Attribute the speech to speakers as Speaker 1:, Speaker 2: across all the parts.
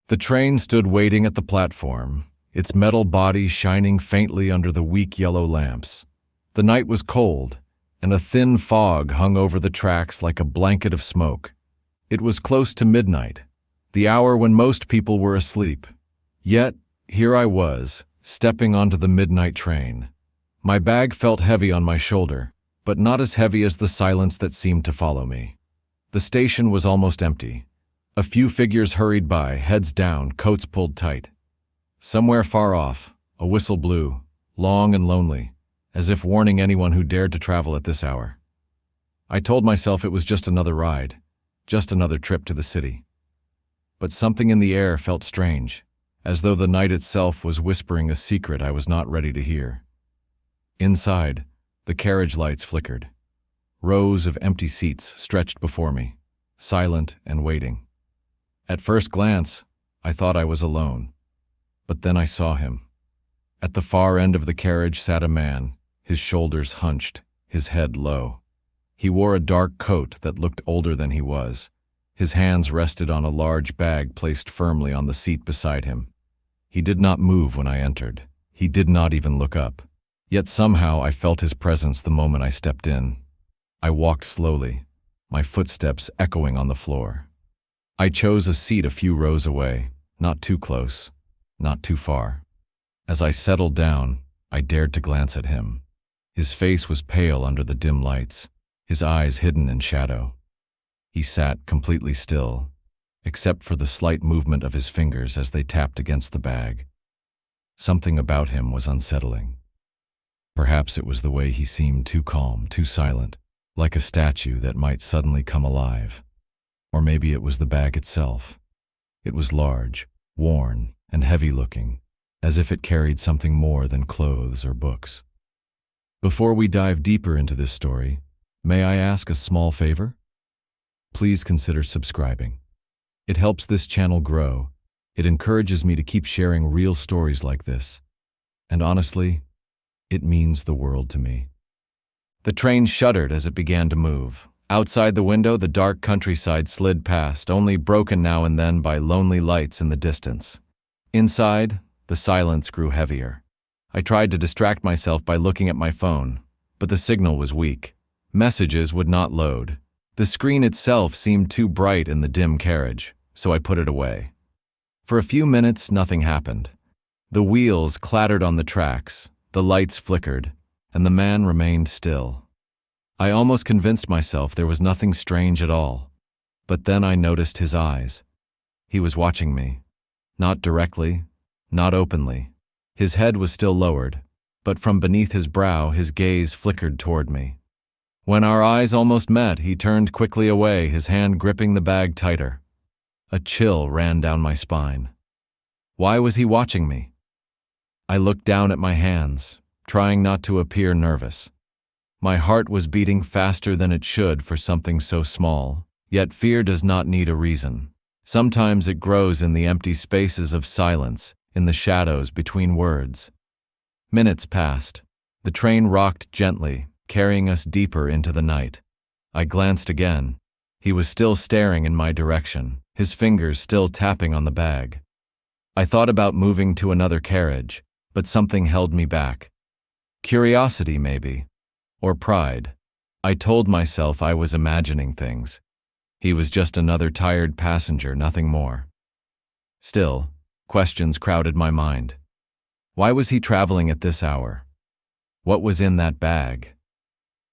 Speaker 1: The train stood waiting at the platform, its metal body shining faintly under the weak yellow lamps. The night was cold, and a thin fog hung over the tracks like a blanket of smoke. It was close to midnight, the hour when most people were asleep. Yet, here I was, stepping onto the midnight train. My bag felt heavy on my shoulder, but not as heavy as the silence that seemed to follow me. The station was almost empty. A few figures hurried by, heads down, coats pulled tight. Somewhere far off, a whistle blew, long and lonely, as if warning anyone who dared to travel at this hour. I told myself it was just another ride, just another trip to the city. But something in the air felt strange, as though the night itself was whispering a secret I was not ready to hear. Inside, the carriage lights flickered. Rows of empty seats stretched before me, silent and waiting. At first glance, I thought I was alone. But then I saw him. At the far end of the carriage sat a man, his shoulders hunched, his head low. He wore a dark coat that looked older than he was. His hands rested on a large bag placed firmly on the seat beside him. He did not move when I entered. He did not even look up. Yet somehow I felt his presence the moment I stepped in. I walked slowly, my footsteps echoing on the floor. I chose a seat a few rows away, not too close, not too far. As I settled down, I dared to glance at him. His face was pale under the dim lights, his eyes hidden in shadow. He sat completely still, except for the slight movement of his fingers as they tapped against the bag. Something about him was unsettling. Perhaps it was the way he seemed, too calm, too silent, like a statue that might suddenly come alive. Or maybe it was the bag itself. It was large, worn, and heavy-looking, as if it carried something more than clothes or books. Before we dive deeper into this story, may I ask a small favor? Please consider subscribing. It helps this channel grow. It encourages me to keep sharing real stories like this. And honestly, it means the world to me. The train shuddered as it began to move. Outside the window, the dark countryside slid past, only broken now and then by lonely lights in the distance. Inside, the silence grew heavier. I tried to distract myself by looking at my phone, but the signal was weak. Messages would not load. The screen itself seemed too bright in the dim carriage, so I put it away. For a few minutes, nothing happened. The wheels clattered on the tracks, the lights flickered, and the man remained still. I almost convinced myself there was nothing strange at all. But then I noticed his eyes. He was watching me. Not directly, not openly. His head was still lowered, but from beneath his brow his gaze flickered toward me. When our eyes almost met, he turned quickly away, his hand gripping the bag tighter. A chill ran down my spine. Why was he watching me? I looked down at my hands, trying not to appear nervous. My heart was beating faster than it should for something so small, yet fear does not need a reason. Sometimes it grows in the empty spaces of silence, in the shadows between words. Minutes passed. The train rocked gently, carrying us deeper into the night. I glanced again. He was still staring in my direction, his fingers still tapping on the bag. I thought about moving to another carriage, but something held me back. Curiosity, maybe. Or pride. I told myself I was imagining things. He was just another tired passenger, nothing more. Still, questions crowded my mind. Why was he traveling at this hour? What was in that bag?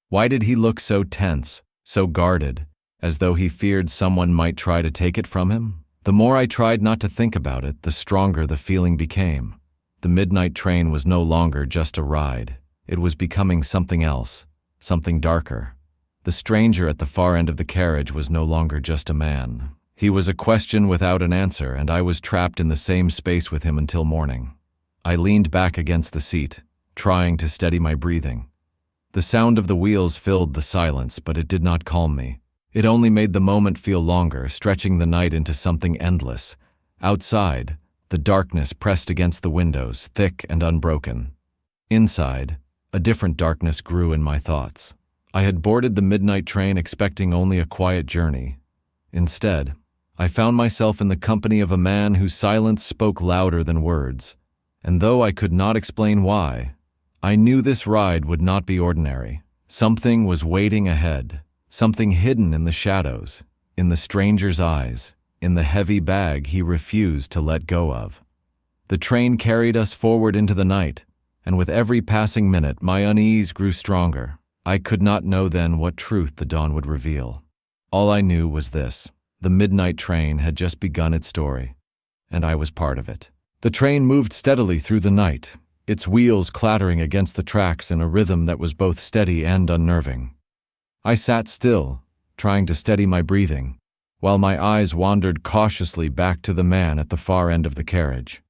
Speaker 1: Why did he look so tense, so guarded, as though he feared someone might try to take it from him? The more I tried not to think about it, the stronger the feeling became. The midnight train was no longer just a ride. It was becoming something else, something darker. The stranger at the far end of the carriage was no longer just a man. He was a question without an answer, and I was trapped in the same space with him until morning. I leaned back against the seat, trying to steady my breathing. The sound of the wheels filled the silence, but it did not calm me. It only made the moment feel longer, stretching the night into something endless. Outside, the darkness pressed against the windows, thick and unbroken. Inside, a different darkness grew in my thoughts. I had boarded the midnight train expecting only a quiet journey. Instead, I found myself in the company of a man whose silence spoke louder than words, and though I could not explain why, I knew this ride would not be ordinary. Something was waiting ahead, something hidden in the shadows, in the stranger's eyes, in the heavy bag he refused to let go of. The train carried us forward into the night, and with every passing minute my unease grew stronger. I could not know then what truth the dawn would reveal. All I knew was this: the midnight train had just begun its story, and I was part of it. The train moved steadily through the night, its wheels clattering against the tracks in a rhythm that was both steady and unnerving. I sat still, trying to steady my breathing, while my eyes wandered cautiously back to the man at the far end of the carriage.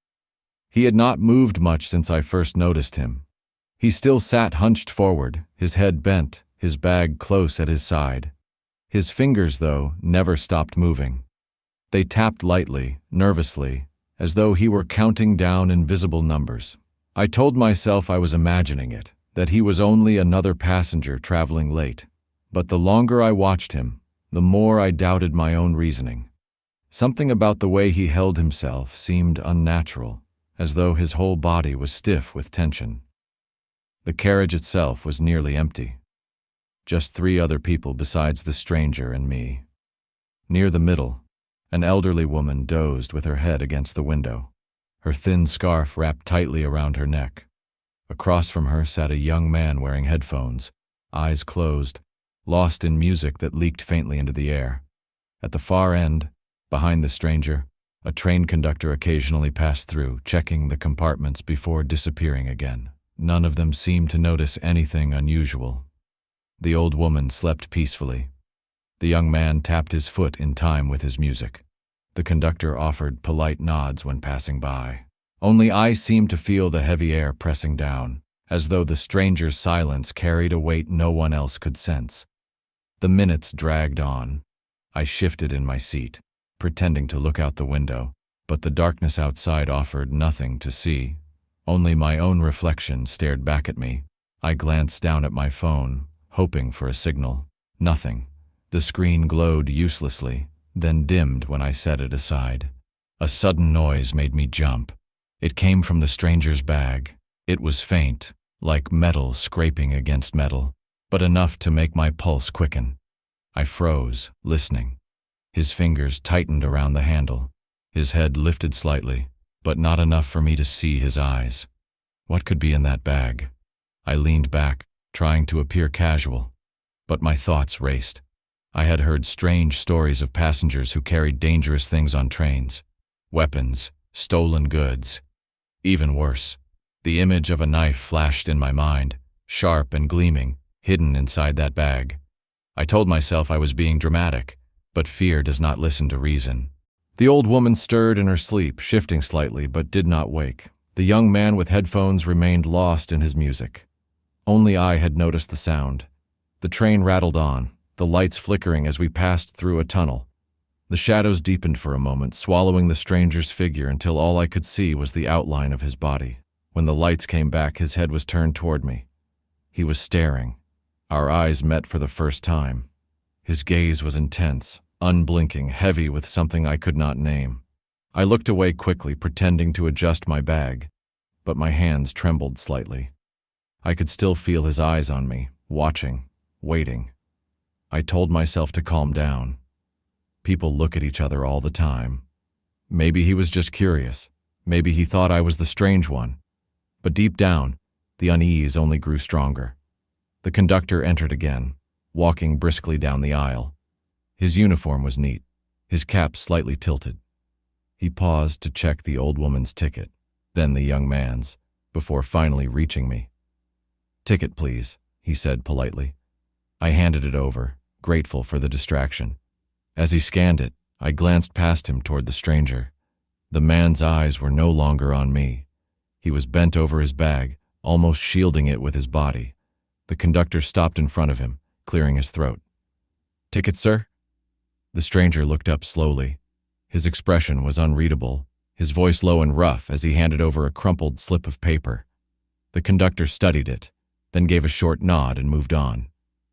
Speaker 1: He had not moved much since I first noticed him. He still sat hunched forward, his head bent, his bag close at his side. His fingers, though, never stopped moving. They tapped lightly, nervously, as though he were counting down invisible numbers. I told myself I was imagining it, that he was only another passenger traveling late. But the longer I watched him, the more I doubted my own reasoning. Something about the way he held himself seemed unnatural, as though his whole body was stiff with tension. The carriage itself was nearly empty. Just 3 other people besides the stranger and me. Near the middle, an elderly woman dozed with her head against the window, her thin scarf wrapped tightly around her neck. Across from her sat a young man wearing headphones, eyes closed, lost in music that leaked faintly into the air. At the far end, behind the stranger, a train conductor occasionally passed through, checking the compartments before disappearing again. None of them seemed to notice anything unusual. The old woman slept peacefully. The young man tapped his foot in time with his music. The conductor offered polite nods when passing by. Only I seemed to feel the heavy air pressing down, as though the stranger's silence carried a weight no one else could sense. The minutes dragged on. I shifted in my seat, pretending to look out the window, but the darkness outside offered nothing to see. Only my own reflection stared back at me. I glanced down at my phone, hoping for a signal. Nothing. The screen glowed uselessly, then dimmed when I set it aside. A sudden noise made me jump. It came from the stranger's bag. It was faint, like metal scraping against metal, but enough to make my pulse quicken. I froze, listening. His fingers tightened around the handle. His head lifted slightly, but not enough for me to see his eyes. What could be in that bag? I leaned back, trying to appear casual, but my thoughts raced. I had heard strange stories of passengers who carried dangerous things on trains. Weapons, stolen goods. Even worse, the image of a knife flashed in my mind, sharp and gleaming, hidden inside that bag. I told myself I was being dramatic, but fear does not listen to reason. The old woman stirred in her sleep, shifting slightly, but did not wake. The young man with headphones remained lost in his music. Only I had noticed the sound. The train rattled on, the lights flickering as we passed through a tunnel. The shadows deepened for a moment, swallowing the stranger's figure until all I could see was the outline of his body. When the lights came back, his head was turned toward me. He was staring. Our eyes met for the first time. His gaze was intense, unblinking, heavy with something I could not name. I looked away quickly, pretending to adjust my bag, but my hands trembled slightly. I could still feel his eyes on me, watching, waiting. I told myself to calm down. People look at each other all the time. Maybe he was just curious. Maybe he thought I was the strange one. But deep down, the unease only grew stronger. The conductor entered again, walking briskly down the aisle. His uniform was neat, his cap slightly tilted. He paused to check the old woman's ticket, then the young man's, before finally reaching me. "Ticket, please," he said politely. I handed it over, grateful for the distraction. As he scanned it, I glanced past him toward the stranger. The man's eyes were no longer on me. He was bent over his bag, almost shielding it with his body. The conductor stopped in front of him, clearing his throat. "Ticket, sir?" The stranger looked up slowly. His expression was unreadable, his voice low and rough as he handed over a crumpled slip of paper. The conductor studied it, then gave a short nod and moved on.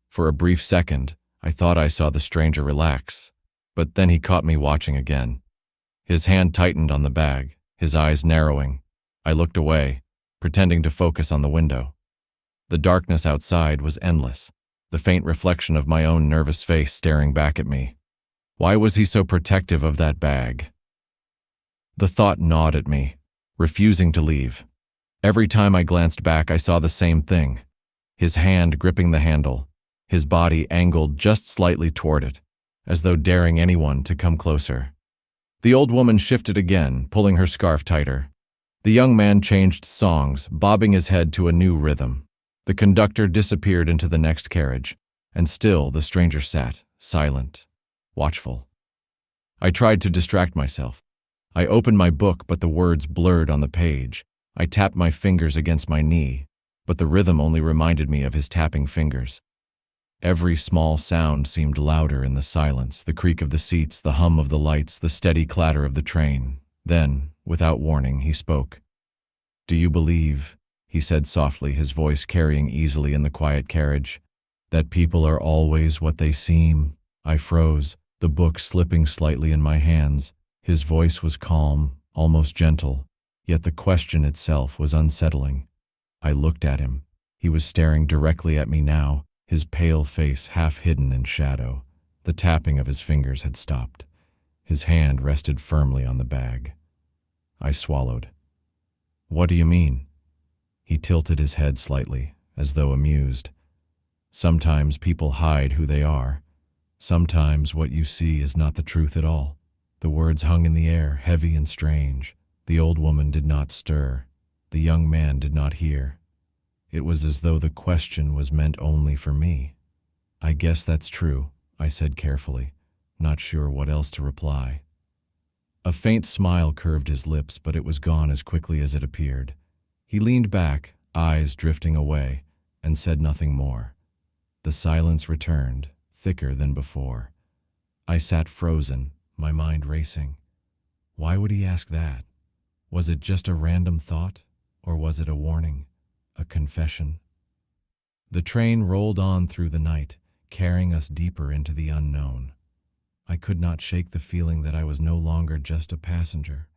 Speaker 1: For a brief second, I thought I saw the stranger relax, But then he caught me watching again. His hand tightened on the bag, his eyes narrowing. I looked away, pretending to focus on the window. The darkness outside was endless, the faint reflection of my own nervous face staring back at me. Why was he so protective of that bag? The thought gnawed at me, refusing to leave. Every time I glanced back, I saw the same thing. His hand gripping the handle, his body angled just slightly toward it, as though daring anyone to come closer. The old woman shifted again, pulling her scarf tighter. The young man changed songs, bobbing his head to a new rhythm. The conductor disappeared into the next carriage, and still the stranger sat, silent, watchful. I tried to distract myself. I opened my book, but the words blurred on the page. I tapped my fingers against my knee, but the rhythm only reminded me of his tapping fingers. Every small sound seemed louder in the silence, the creak of the seats, the hum of the lights, the steady clatter of the train. Then, without warning, he spoke. "Do you believe," he said softly, his voice carrying easily in the quiet carriage, "that people are always what they seem?" I froze, the book slipping slightly in my hands. His voice was calm, almost gentle, yet the question itself was unsettling. I looked at him. He was staring directly at me now, his pale face half hidden in shadow. The tapping of his fingers had stopped. His hand rested firmly on the bag. I swallowed. "What do you mean?" He tilted his head slightly, as though amused. "Sometimes people hide who they are. Sometimes what you see is not the truth at all." The words hung in the air, heavy and strange. The old woman did not stir. The young man did not hear. It was as though the question was meant only for me. "I guess that's true," I said carefully, not sure what else to reply. A faint smile curved his lips, but it was gone as quickly as it appeared. He leaned back, eyes drifting away, and said nothing more. The silence returned, thicker than before. I sat frozen, my mind racing. Why would he ask that? Was it just a random thought, or was it a warning? A confession? The train rolled on through the night, carrying us deeper into the unknown. I could not shake the feeling that I was no longer just a passenger.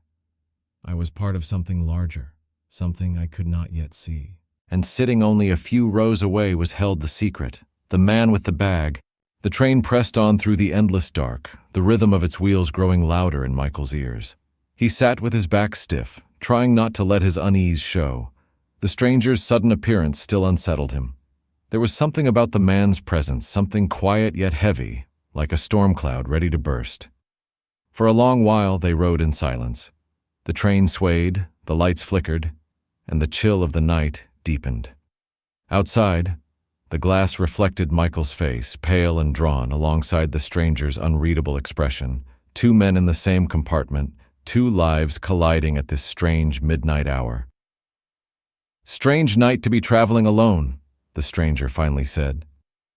Speaker 1: I was part of something larger, something I could not yet see. And sitting only a few rows away was held the secret, the man with the bag. The train pressed on through the endless dark, the rhythm of its wheels growing louder in Michael's ears. He sat with his back stiff, trying not to let his unease show. The stranger's sudden appearance still unsettled him. There was something about the man's presence, something quiet yet heavy, like a storm cloud ready to burst. For a long while they rode in silence. The train swayed, the lights flickered, and the chill of the night deepened. Outside, the glass reflected Michael's face, pale and drawn, alongside the stranger's unreadable expression. Two men in the same compartment, two lives colliding at this strange midnight hour. "Strange night to be traveling alone," the stranger finally said.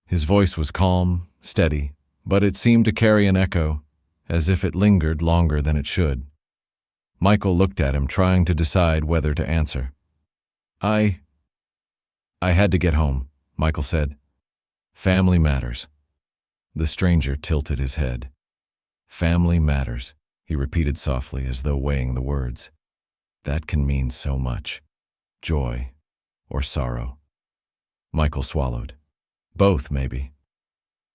Speaker 1: His voice was calm, steady, but it seemed to carry an echo, as if it lingered longer than it should. Michael looked at him, trying to decide whether to answer. I had to get home," Michael said. "Family matters." The stranger tilted his head. "Family matters," he repeated softly, as though weighing the words. "That can mean so much. Joy or sorrow." Michael swallowed. "Both, maybe."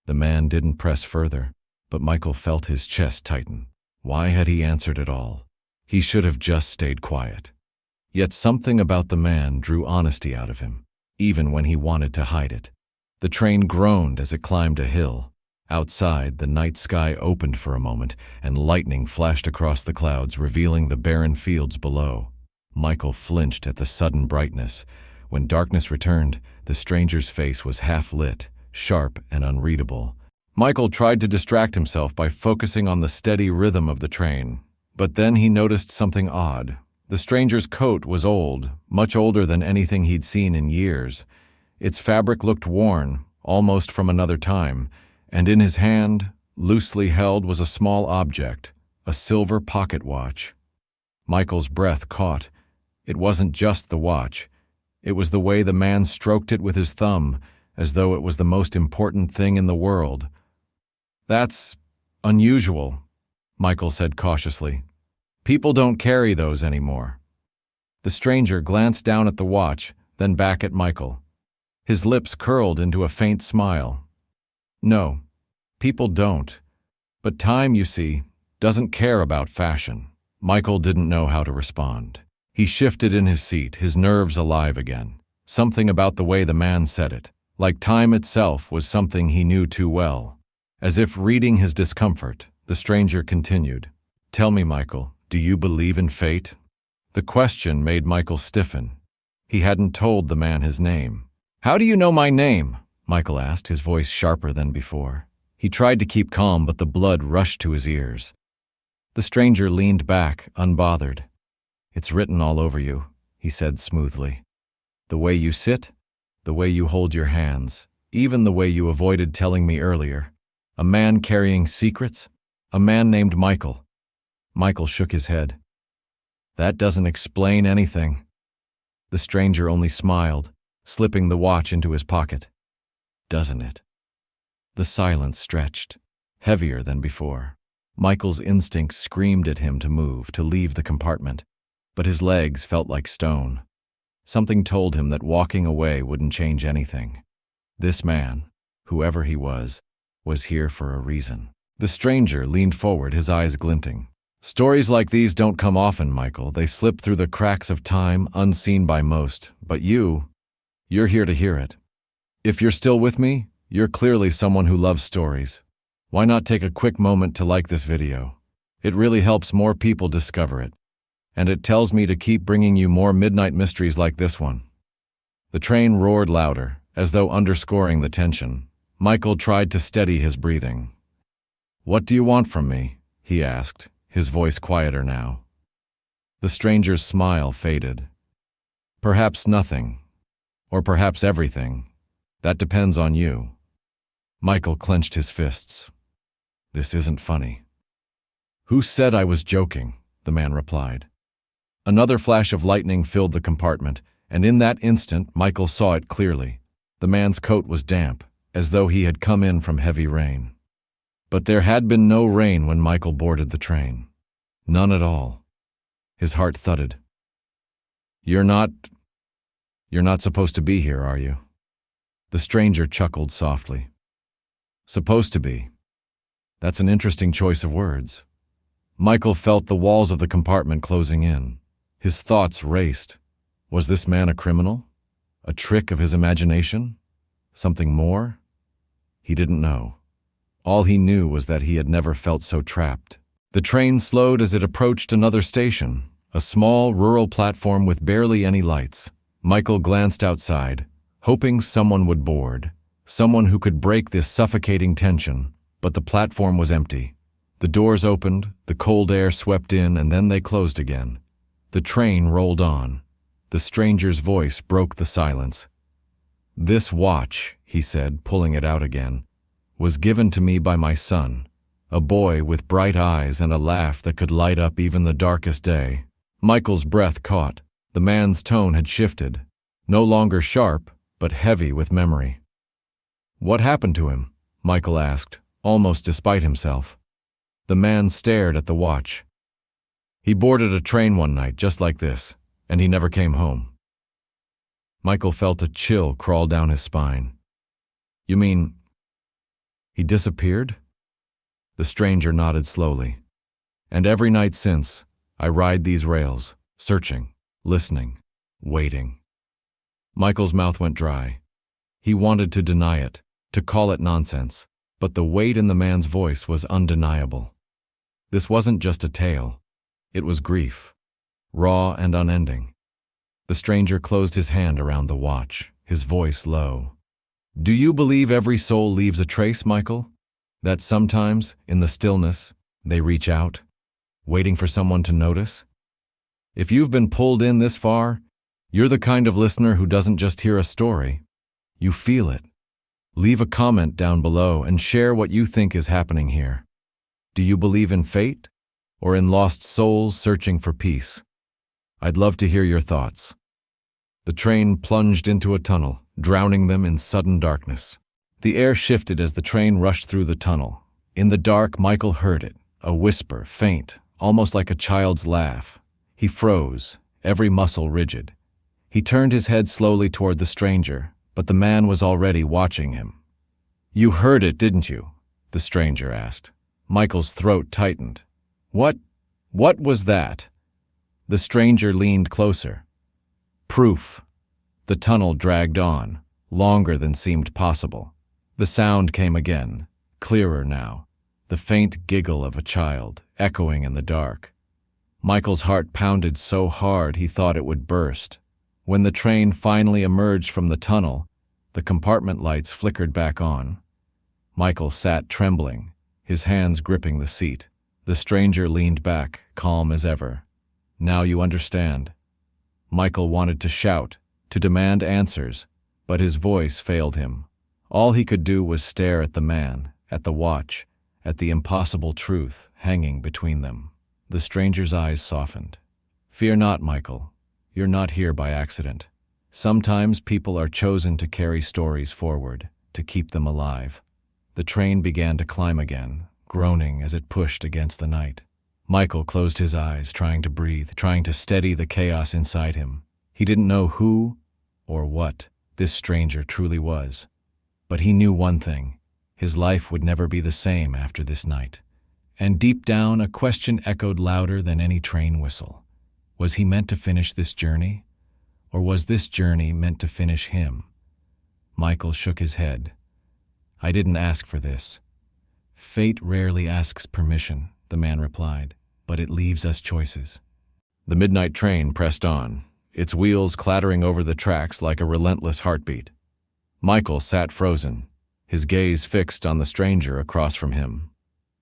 Speaker 1: The man didn't press further, but Michael felt his chest tighten. Why had he answered at all? He should have just stayed quiet. Yet something about the man drew honesty out of him, even when he wanted to hide it. The train groaned as it climbed a hill. Outside, the night sky opened for a moment, and lightning flashed across the clouds, revealing the barren fields below. Michael flinched at the sudden brightness. When darkness returned, the stranger's face was half-lit, sharp and unreadable. Michael tried to distract himself by focusing on the steady rhythm of the train. But then he noticed something odd. The stranger's coat was old, much older than anything he'd seen in years. Its fabric looked worn, almost from another time, and in his hand, loosely held, was a small object, a silver pocket watch. Michael's breath caught. It wasn't just the watch. It was the way the man stroked it with his thumb, as though it was the most important thing in the world. That's Unusual, Michael said cautiously. People don't carry those anymore. The stranger glanced down at the watch, then back at Michael. His lips curled into a faint smile. No, people don't. But time, you see, doesn't care about fashion. Michael didn't know how to respond. He shifted in his seat, his nerves alive again. Something about the way the man said it, like time itself, was something he knew too well. As if reading his discomfort, the stranger continued. Tell me, Michael, do you believe in fate? The question made Michael stiffen. He hadn't told the man his name. How do you know my name? Michael asked, his voice sharper than before. He tried to keep calm, but the blood rushed to his ears. The stranger leaned back, unbothered. It's written all over you, he said smoothly. The way you sit, the way you hold your hands, even the way you avoided telling me earlier. A man carrying secrets? A man named Michael. Michael shook his head. That doesn't explain anything. The stranger only smiled, slipping the watch into his pocket. Doesn't it? The silence stretched, heavier than before. Michael's instincts screamed at him to move, to leave the compartment, but his legs felt like stone. Something told him that walking away wouldn't change anything. This man, whoever he was here for a reason. The stranger leaned forward, his eyes glinting. Stories like these don't come often, Michael. They slip through the cracks of time, unseen by most. But you're here to hear it. If you're still with me, you're clearly someone who loves stories. Why not take a quick moment to like this video? It really helps more people discover it. And it tells me to keep bringing you more midnight mysteries like this one. The train roared louder, as though underscoring the tension. Michael tried to steady his breathing. What do you want from me? He asked, his voice quieter now. The stranger's smile faded. Perhaps nothing. Or perhaps everything. That depends on you. Michael clenched his fists. This isn't funny. Who said I was joking? The man replied. Another flash of lightning filled the compartment, and in that instant Michael saw it clearly. The man's coat was damp, as though he had come in from heavy rain. But there had been no rain when Michael boarded the train. None at all. His heart thudded. You're not supposed to be here, are you? The stranger chuckled softly. Supposed to be. That's an interesting choice of words. Michael felt the walls of the compartment closing in. His thoughts raced. Was this man a criminal? A trick of his imagination? Something more? He didn't know. All he knew was that he had never felt so trapped. The train slowed as it approached another station, a small rural platform with barely any lights. Michael glanced outside, hoping someone would board, someone who could break this suffocating tension, but the platform was empty. The doors opened, the cold air swept in, and then they closed again. The train rolled on. The stranger's voice broke the silence. This watch, he said, pulling it out again, was given to me by my son, a boy with bright eyes and a laugh that could light up even the darkest day. Michael's breath caught. The man's tone had shifted, no longer sharp, but heavy with memory. What happened to him? Michael asked, almost despite himself. The man stared at the watch. He boarded a train one night just like this, and he never came home. Michael felt a chill crawl down his spine. You mean he disappeared? The stranger nodded slowly. And every night since, I ride these rails, searching, listening, waiting. Michael's mouth went dry. He wanted to deny it, to call it nonsense, but the weight in the man's voice was undeniable. This wasn't just a tale. It was grief, raw and unending. The stranger closed his hand around the watch, his voice low. Do you believe every soul leaves a trace, Michael? That sometimes, in the stillness, they reach out, waiting for someone to notice? If you've been pulled in this far, you're the kind of listener who doesn't just hear a story. You feel it. Leave a comment down below and share what you think is happening here. Do you believe in fate, or in lost souls searching for peace? I'd love to hear your thoughts. The train plunged into a tunnel, drowning them in sudden darkness. The air shifted as the train rushed through the tunnel, In the dark, Michael heard it, a whisper, faint, almost like a child's laugh. He froze, every muscle rigid. He turned his head slowly toward the stranger, but the man was already watching him. "You heard it, didn't you?" the stranger asked. Michael's throat tightened. What was that?" The stranger leaned closer. "Proof." The tunnel dragged on, longer than seemed possible. The sound came again, clearer now, the faint giggle of a child, echoing in the dark. Michael's heart pounded so hard he thought it would burst. When the train finally emerged from the tunnel, the compartment lights flickered back on. Michael sat trembling, his hands gripping the seat. The stranger leaned back, calm as ever. "Now you understand." Michael wanted to shout, to demand answers, but his voice failed him. All he could do was stare at the man, at the watch, at the impossible truth hanging between them. The stranger's eyes softened. "Fear not, Michael. You're not here by accident. Sometimes people are chosen to carry stories forward, to keep them alive." The train began to climb again, groaning as it pushed against the night. Michael closed his eyes, trying to breathe, trying to steady the chaos inside him. He didn't know who or what this stranger truly was, but he knew one thing: his life would never be the same after this night. And deep down, a question echoed louder than any train whistle. Was he meant to finish this journey? Or was this journey meant to finish him? Michael shook his head. "I didn't ask for this." "Fate rarely asks permission," the man replied, "but it leaves us choices." The midnight train pressed on, its wheels clattering over the tracks like a relentless heartbeat. Michael sat frozen, his gaze fixed on the stranger across from him.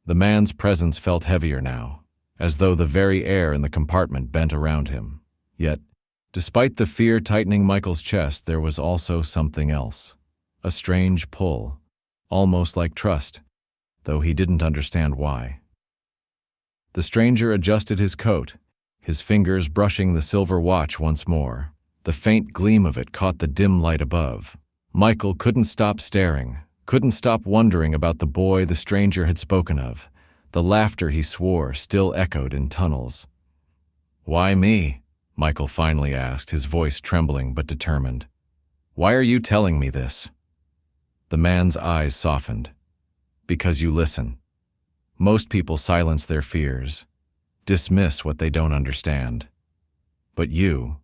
Speaker 1: The man's presence felt heavier now, as though the very air in the compartment bent around him. Yet, despite the fear tightening Michael's chest, there was also something else. A strange pull, almost like trust, though he didn't understand why. The stranger adjusted his coat, his fingers brushing the silver watch once more. The faint gleam of it caught the dim light above. Michael couldn't stop staring, couldn't stop wondering about the boy the stranger had spoken of. The laughter he swore still echoed in tunnels. "Why me?" Michael finally asked, his voice trembling but determined. "Why are you telling me this?" The man's eyes softened. "Because you listen. Most people silence their fears, dismiss what they don't understand. But you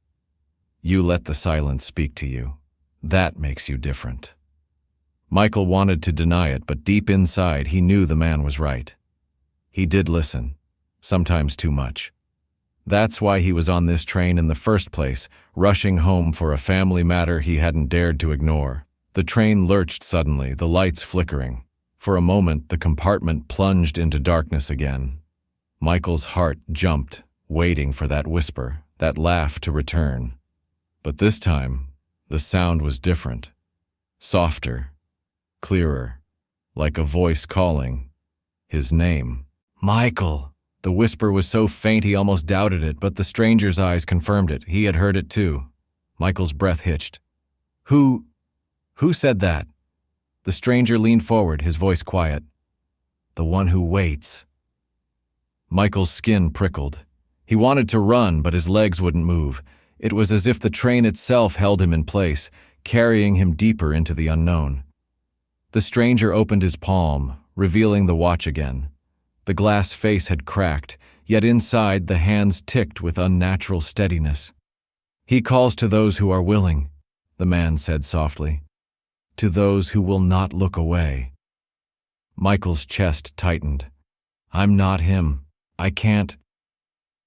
Speaker 1: let the silence speak to you. That makes you different." Michael wanted to deny it, but deep inside he knew the man was right. He did listen, sometimes too much. That's why he was on this train in the first place, rushing home for a family matter he hadn't dared to ignore. The train lurched suddenly, the lights flickering. For a moment, the compartment plunged into darkness again. Michael's heart jumped, waiting for that whisper, that laugh to return. But this time, the sound was different. Softer, clearer, like a voice calling his name. "Michael!" The whisper was so faint he almost doubted it, but the stranger's eyes confirmed it. He had heard it too. Michael's breath hitched. Who said that?" The stranger leaned forward, his voice quiet. "The one who waits." Michael's skin prickled. He wanted to run, but his legs wouldn't move. It was as if the train itself held him in place, carrying him deeper into the unknown. The stranger opened his palm, revealing the watch again. The glass face had cracked, yet inside the hands ticked with unnatural steadiness. "He calls to those who are willing," the man said softly. "To those who will not look away." Michael's chest tightened. "I'm not him. I can't."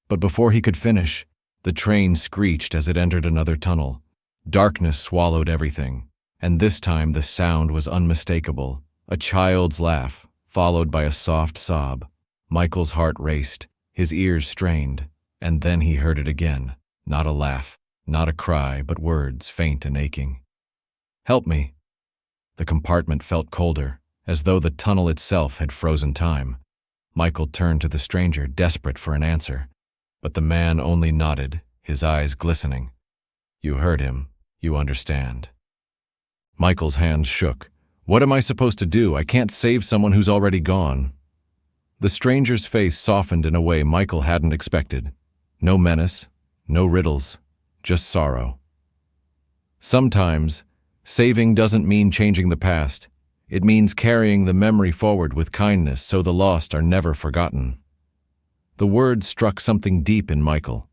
Speaker 1: But before he could finish, the train screeched as it entered another tunnel. Darkness swallowed everything, and this time the sound was unmistakable. A child's laugh, followed by a soft sob. Michael's heart raced, his ears strained, and then he heard it again. Not a laugh, not a cry, but words, faint and aching. "Help me." The compartment felt colder, as though the tunnel itself had frozen time. Michael turned to the stranger, desperate for an answer. But the man only nodded, his eyes glistening. "You heard him. You understand." Michael's hands shook. What am I supposed to do? I can't save someone who's already gone. The stranger's face softened in a way Michael hadn't expected. No menace, no riddles, just sorrow. Sometimes, saving doesn't mean changing the past. It means carrying the memory forward with kindness so the lost are never forgotten. The words struck something deep in Michael.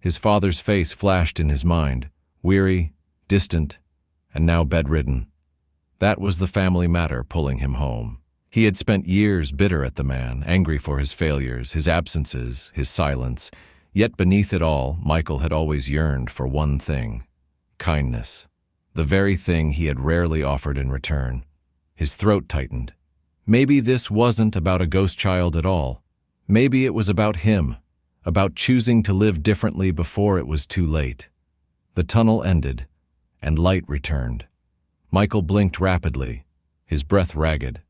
Speaker 1: His father's face flashed in his mind, weary, distant, and now bedridden. That was the family matter pulling him home. He had spent years bitter at the man, angry for his failures, his absences, his silence. Yet beneath it all, Michael had always yearned for one thing: kindness. The very thing he had rarely offered in return. His throat tightened. Maybe this wasn't about a ghost child at all. Maybe it was about him, about choosing to live differently before it was too late. The tunnel ended, and light returned. Michael blinked rapidly, his breath ragged.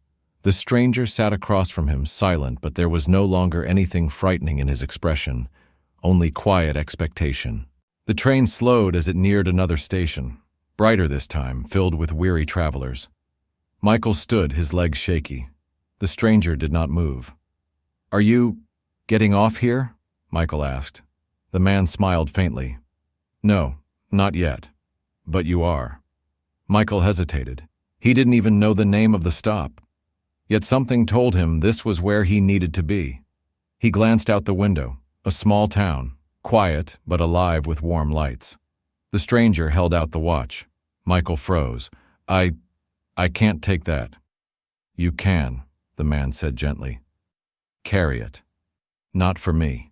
Speaker 1: The stranger sat across from him, silent, but there was no longer anything frightening in his expression, only quiet expectation. The train slowed as it neared another station, brighter this time, filled with weary travelers. Michael stood, his legs shaky. The stranger did not move. "Are you getting off here?" Michael asked. The man smiled faintly. "No, not yet. But you are." Michael hesitated. He didn't even know the name of the stop. Yet something told him this was where he needed to be. He glanced out the window, a small town, quiet but alive with warm lights. The stranger held out the watch. Michael froze. I can't take that." "You can," the man said gently. "Carry it. Not for me.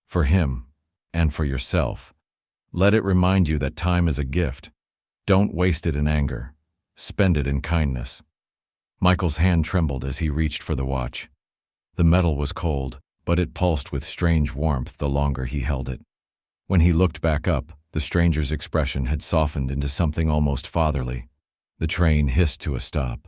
Speaker 1: For him, and for yourself. Let it remind you that time is a gift. Don't waste it in anger. Spend it in kindness." Michael's hand trembled as he reached for the watch. The metal was cold, but it pulsed with strange warmth the longer he held it. When he looked back up, the stranger's expression had softened into something almost fatherly. The train hissed to a stop.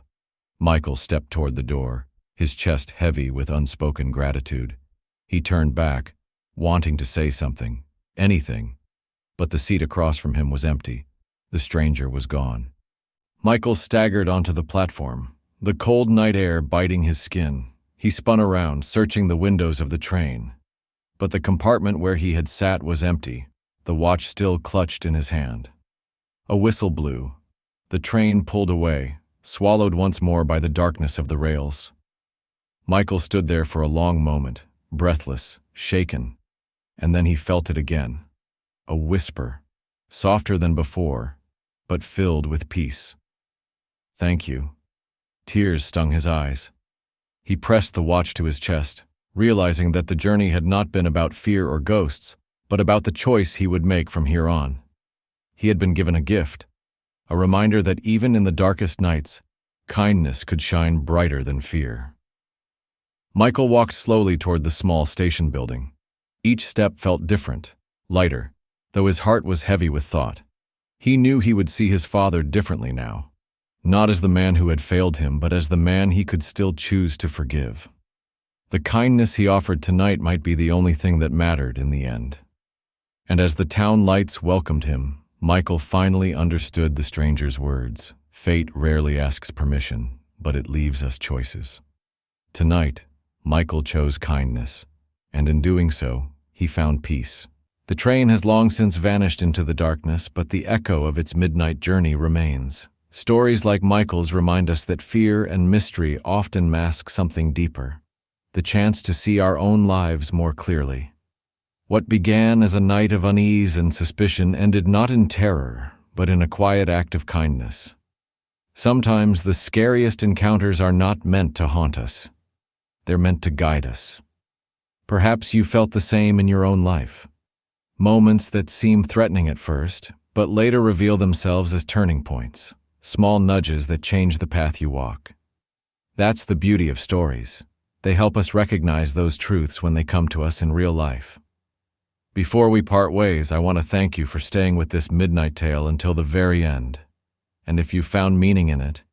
Speaker 1: Michael stepped toward the door, his chest heavy with unspoken gratitude. He turned back, wanting to say something, anything, but the seat across from him was empty. The stranger was gone. Michael staggered onto the platform, the cold night air biting his skin. He spun around, searching the windows of the train. But the compartment where he had sat was empty, the watch still clutched in his hand. A whistle blew. The train pulled away, swallowed once more by the darkness of the rails. Michael stood there for a long moment, breathless, shaken, and then he felt it again. A whisper, softer than before, but filled with peace. "Thank you." Tears stung his eyes. He pressed the watch to his chest, realizing that the journey had not been about fear or ghosts, but about the choice he would make from here on. He had been given a gift, a reminder that even in the darkest nights, kindness could shine brighter than fear. Michael walked slowly toward the small station building. Each step felt different, lighter, though his heart was heavy with thought. He knew he would see his father differently now. Not as the man who had failed him, but as the man he could still choose to forgive. The kindness he offered tonight might be the only thing that mattered in the end. And as the town lights welcomed him, Michael finally understood the stranger's words. Fate rarely asks permission, but it leaves us choices. Tonight, Michael chose kindness, and in doing so, he found peace. The train has long since vanished into the darkness, but the echo of its midnight journey remains. Stories like Michael's remind us that fear and mystery often mask something deeper, the chance to see our own lives more clearly. What began as a night of unease and suspicion ended not in terror, but in a quiet act of kindness. Sometimes the scariest encounters are not meant to haunt us. They're meant to guide us. Perhaps you felt the same in your own life. Moments that seem threatening at first, but later reveal themselves as turning points. Small nudges that change the path you walk. That's the beauty of stories. They help us recognize those truths when they come to us in real life. Before we part ways, I want to thank you for staying with this midnight tale until the very end. And if you found meaning in it,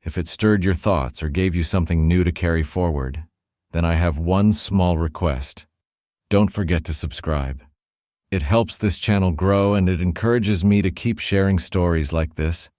Speaker 1: if it stirred your thoughts or gave you something new to carry forward, then I have one small request. Don't forget to subscribe. It helps this channel grow and it encourages me to keep sharing stories like this